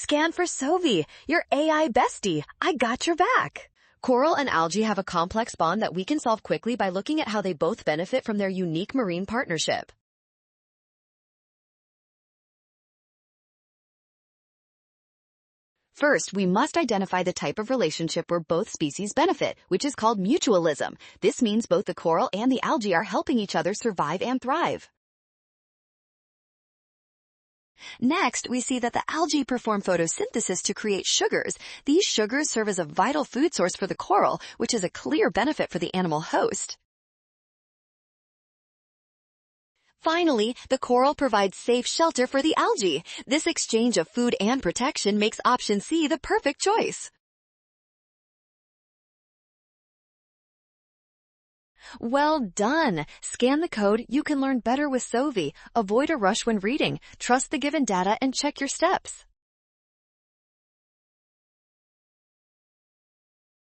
Scan for Sovi, your AI bestie. I got your back. Coral and algae have a complex bond that we can solve quickly by looking at how they both benefit from their unique marine partnership. First, we must identify the type of relationship where both species benefit, which is called mutualism. This means both the coral and the algae are helping each other survive and thrive. Next, we see that the algae perform photosynthesis to create sugars. These sugars serve as a vital food source for the coral, which is a clear benefit for the animal host. Finally, the coral provides safe shelter for the algae. This exchange of food and protection makes option C the perfect choice. Well done! Scan the code. You can learn better with Sovi. Avoid a rush when reading. Trust the given data and check your steps.